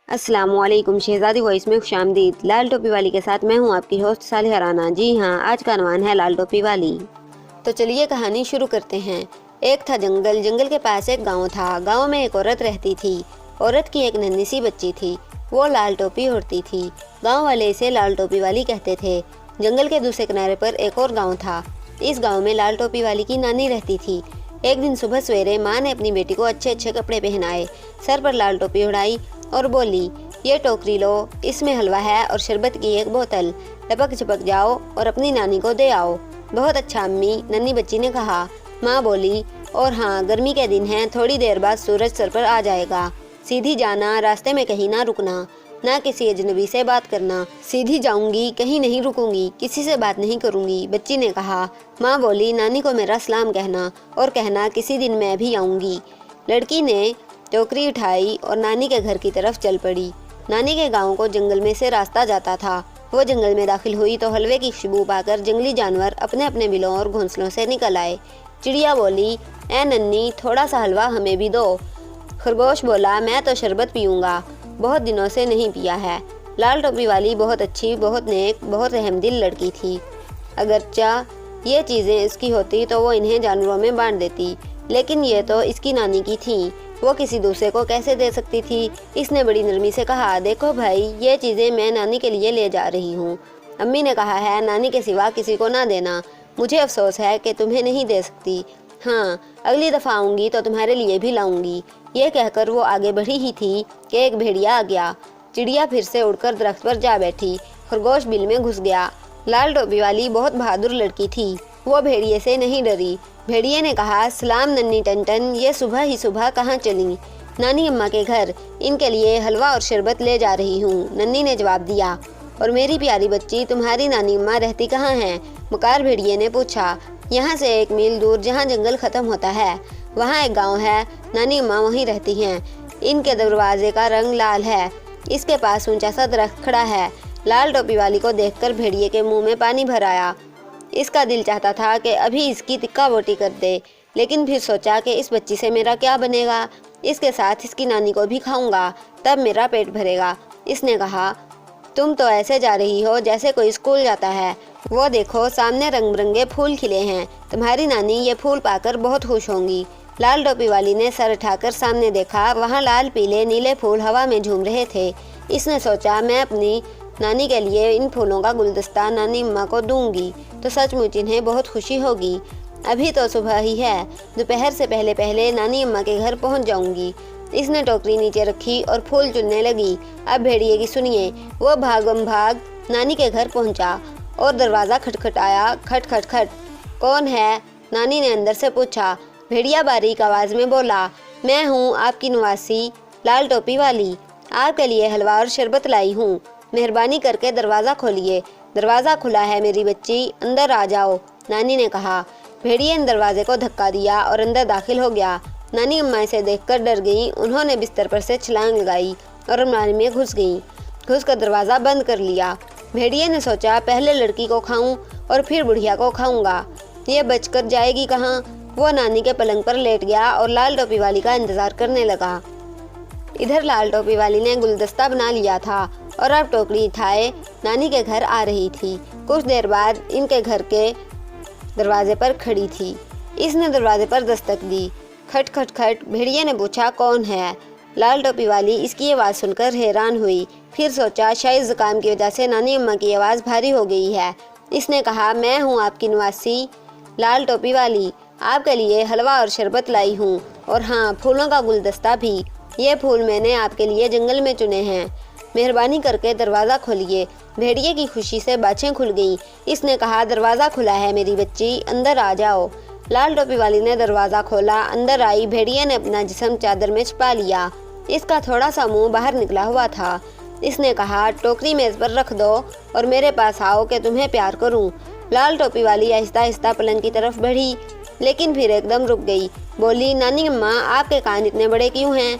अस्सलामुअलैकुम। शहज़ादी वॉइस में खुशामदीद। लाल टोपी वाली के साथ मैं हूँ आपकी होस्ट सालिहा राना। जी हाँ, आज का अनवान है लाल टोपी वाली। तो चलिए कहानी शुरू करते हैं। एक था जंगल। जंगल के पास एक गांव था। गांव में एक औरत रहती थी। औरत की एक नन्ही सी बच्ची थी। वो लाल टोपी ओढ़ती थी। गाँव वाले इसे लाल टोपी वाली कहते थे। जंगल के दूसरे किनारे पर एक और गाँव था। इस गाँव में लाल टोपी वाली की नानी रहती थी। एक दिन सुबह सवेरे माँ ने अपनी बेटी को अच्छे अच्छे कपड़े पहनाए, सर पर लाल टोपी उड़ाई और बोली, ये टोकरी लो, इसमें हलवा है और शरबत की एक बोतल। लपक झपक जाओ और अपनी नानी को दे आओ। बहुत अच्छा अम्मी, नन्ही बच्ची ने कहा। माँ बोली, और हाँ, गर्मी के दिन हैं, थोड़ी देर बाद सूरज सर पर आ जाएगा। सीधी जाना, रास्ते में कहीं ना रुकना, ना किसी अजनबी से बात करना। सीधी जाऊंगी, कहीं नहीं रुकूंगी, किसी से बात नहीं करूंगी, बच्ची ने कहा। माँ बोली, नानी को मेरा सलाम कहना और कहना किसी दिन मैं भी आऊंगी। लड़की ने टोकरी उठाई और नानी के घर की तरफ चल पड़ी। नानी के गांव को जंगल में से रास्ता जाता था। वो जंगल में दाखिल हुई तो हलवे की खुशबू पाकर जंगली जानवर अपने अपने बिलों और घोंसलों से निकल आए। चिड़िया बोली, ए नन्नी, थोड़ा सा हलवा हमें भी दो। खरगोश बोला, मैं तो शरबत पीऊंगा, बहुत दिनों से नहीं पिया है। लाल टोपी वाली बहुत अच्छी, बहुत नेक, बहुत रहमदिल लड़की थी। अगरचा ये चीज़ें इसकी होती तो वो इन्हें जानवरों में बांट देती, लेकिन ये तो इसकी नानी की थी, वो किसी दूसरे को कैसे दे सकती थी। इसने बड़ी नरमी से कहा, देखो भाई, ये चीज़ें मैं नानी के लिए ले जा रही हूँ। अम्मी ने कहा है, नानी के सिवा किसी को ना देना। मुझे अफसोस है कि तुम्हें नहीं दे सकती। हाँ, अगली दफ़ा आऊँगी तो तुम्हारे लिए भी लाऊंगी। ये कहकर वो आगे बढ़ी ही थी कि एक भेड़िया आ गया। चिड़िया फिर से उड़कर दरख्त पर जा बैठी। खरगोश बिल में घुस गया। लाल टोपी वाली बहुत बहादुर लड़की थी। वो भेड़िए से नहीं डरी। भेड़िए ने कहा, सलाम नन्ही टन, ये सुबह ही सुबह कहाँ चली? नानी अम्मा के घर, इनके लिए हलवा और शरबत ले जा रही हूँ, नन्ही ने जवाब दिया। और मेरी प्यारी बच्ची, तुम्हारी नानी अम्मा रहती कहाँ हैं? मकार भेड़िए ने पूछा। यहाँ से 1 मील दूर, जहाँ जंगल खत्म होता है, वहाँ एक गाँव है, नानी अम्मा वहीं रहती हैं। इनके दरवाजे का रंग लाल है। इसके पास ऊंचा सा दरख्त खड़ा है। लाल टोपी वाली को देखकर भेड़िए के मुंह में पानी भर आया। इसका दिल चाहता था कि अभी इसकी तिक्का बोटी कर दे, लेकिन फिर सोचा कि इस बच्ची से मेरा क्या बनेगा। इसके साथ इसकी नानी को भी खाऊंगा, तब मेरा पेट भरेगा। इसने कहा, तुम तो ऐसे जा रही हो जैसे कोई स्कूल जाता है। वो देखो, सामने रंग बिरंगे फूल खिले हैं, तुम्हारी नानी ये फूल पाकर बहुत खुश होंगी। लाल टोपी वाली ने सर उठाकर सामने देखा। वहाँ लाल पीले नीले फूल हवा में झूम रहे थे। इसने सोचा, मैं अपनी नानी के लिए इन फूलों का गुलदस्ता नानी अम्मा को दूंगी तो सचमुच इन्हें बहुत खुशी होगी। अभी तो सुबह ही है, दोपहर से पहले पहले नानी अम्मा के घर पहुंच जाऊंगी। इसने टोकरी नीचे रखी और फूल चुनने लगी। अब भेड़िए की सुनिए। वो भागम भाग नानी के घर पहुंचा और दरवाज़ा खटखटाया। खट खट खट। कौन है? नानी ने अंदर से पूछा। भेड़िया बारीक आवाज़ में बोला, मैं हूँ आपकी नवासी लाल टोपी वाली, आपके लिए हलवा और शरबत लाई हूँ, मेहरबानी करके दरवाज़ा खोलिए। दरवाज़ा खुला है मेरी बच्ची, अंदर आ जाओ, नानी ने कहा। भेड़िए ने दरवाजे को धक्का दिया और अंदर दाखिल हो गया। नानी अम्मा इसे देखकर डर गईं। उन्होंने बिस्तर पर से छलांग लगाई और अलमारी में घुस गईं। घुसकर दरवाज़ा बंद कर लिया। भेड़िए ने सोचा, पहले लड़की को खाऊं और फिर बुढ़िया को खाऊंगा, ये बचकर जाएगी कहाँ। वो नानी के पलंग पर लेट गया और लाल टोपी वाली का इंतज़ार करने लगा। इधर लाल टोपी वाली ने गुलदस्ता बना लिया था और अब टोकरी उठाए नानी के घर आ रही थी। कुछ देर बाद इनके घर के दरवाजे पर खड़ी थी। इसने दरवाजे पर दस्तक दी। खट खट खट। भेड़िए ने पूछा, कौन है? लाल टोपी वाली इसकी आवाज़ सुनकर हैरान हुई। फिर सोचा, शायद ज़ुकाम की वजह से नानी अम्मा की आवाज़ भारी हो गई है। इसने कहा, मैं हूँ आपकी नवासी लाल टोपी वाली, आपके लिए हलवा और शरबत लाई हूँ, और हाँ, फूलों का गुलदस्ता भी। ये फूल मैंने आपके लिए जंगल में चुने हैं, मेहरबानी करके दरवाज़ा खोलिए। भेड़िए की खुशी से बाछें खुल गईं। इसने कहा, दरवाज़ा खुला है मेरी बच्ची, अंदर आ जाओ। लाल टोपी वाली ने दरवाज़ा खोला। अंदर आई। भेड़िए ने अपना जिस्म चादर में छिपा लिया। इसका थोड़ा सा मुंह बाहर निकला हुआ था। इसने कहा, टोकरी मेज़ पर रख दो और मेरे पास आओ कि तुम्हें प्यार करूं। लाल टोपी वाली आहिस्ता आहिस्ता पलंग की तरफ बढ़ी, लेकिन फिर एकदम रुक गई। बोली, नानी अम्मा, आपके कान इतने बड़े क्यों हैं?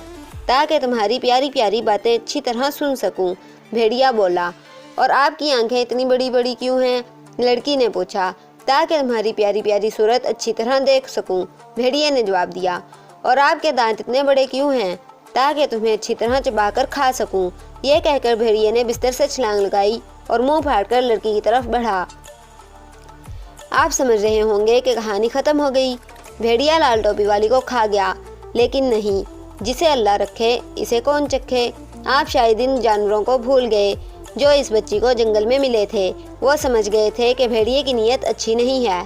ताकि तुम्हारी प्यारी प्यारी बातें अच्छी तरह सुन सकूं, भेड़िया बोला। और आपकी आंखें इतनी बड़ी बड़ी क्यों हैं? लड़की ने पूछा। ताकि तुम्हारी प्यारी प्यारी सूरत अच्छी तरह देख सकूं, भेड़िए ने जवाब दिया। और आपके दांत इतने बड़े क्यों हैं? ताकि तुम्हें अच्छी तरह चबाकर खा सकूं। ये कहकर भेड़िए ने बिस्तर से छलांग लगाई और मुंह फाड़कर लड़की की तरफ बढ़ा। आप समझ रहे होंगे कि कहानी खत्म हो गई। भेड़िया लाल टोपी वाली को खा गया, लेकिन नहीं, जिसे अल्लाह रखे इसे कौन चखे। आप शायद इन जानवरों को भूल गए जो इस बच्ची को जंगल में मिले थे। वो समझ गए थे कि भेड़िए की नीयत अच्छी नहीं है।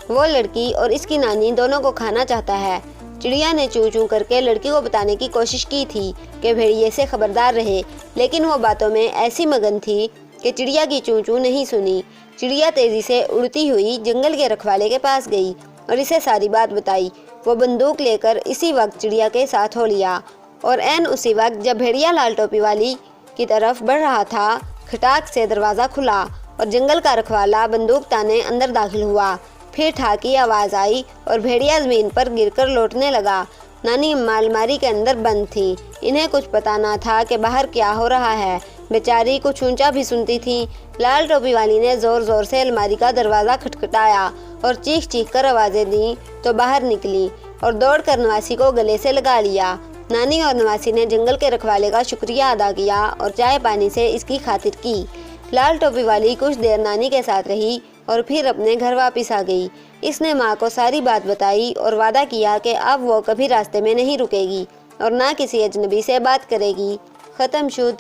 वो लड़की और इसकी नानी दोनों को खाना चाहता है। चिड़िया ने चूं चूं करके लड़की को बताने की कोशिश की थी कि भेड़िए से खबरदार रहे, लेकिन वो बातों में ऐसी मगन थी कि चिड़िया की चूं चूं नहीं सुनी। चिड़िया तेजी से उड़ती हुई जंगल के रखवाले के पास गई और इसे सारी बात बताई। वो बंदूक लेकर इसी वक्त चिड़िया के साथ हो लिया और ऐन उसी वक्त जब भेड़िया लाल टोपी वाली की तरफ बढ़ रहा था, खटाक से दरवाज़ा खुला और जंगल का रखवाला बंदूक ताने अंदर दाखिल हुआ। फिर ठाक की आवाज़ आई और भेड़िया ज़मीन पर गिरकर लौटने लगा। नानी अम्मा अलमारी के अंदर बंद थी। इन्हें कुछ पता ना था कि बाहर क्या हो रहा है। बेचारी कुछ ऊंचा भी सुनती थी। लाल टोपी वाली ने ज़ोर ज़ोर से अलमारी का दरवाज़ा खटखटाया और चीख चीख कर आवाज़ें दी तो बाहर निकली और दौड़कर नवासी को गले से लगा लिया। नानी और नवासी ने जंगल के रखवाले का शुक्रिया अदा किया और चाय पानी से इसकी खातिर की। लाल टोपी वाली कुछ देर नानी के साथ रही और फिर अपने घर वापस आ गई। इसने माँ को सारी बात बताई और वादा किया कि अब वो कभी रास्ते में नहीं रुकेगी और ना किसी अजनबी से बात करेगी। ख़त्म शुद्ध।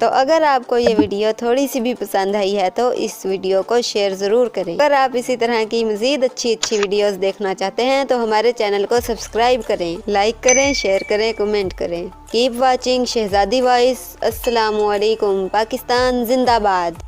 तो अगर आपको ये वीडियो थोड़ी सी भी पसंद आई है तो इस वीडियो को शेयर ज़रूर करें। अगर आप इसी तरह की मज़ीद अच्छी वीडियोस देखना चाहते हैं तो हमारे चैनल को सब्सक्राइब करें, लाइक करें, शेयर करें, कमेंट करें। Keep watching Shahzadi voice. अस्सलामु अलैकुम। पाकिस्तान जिंदाबाद।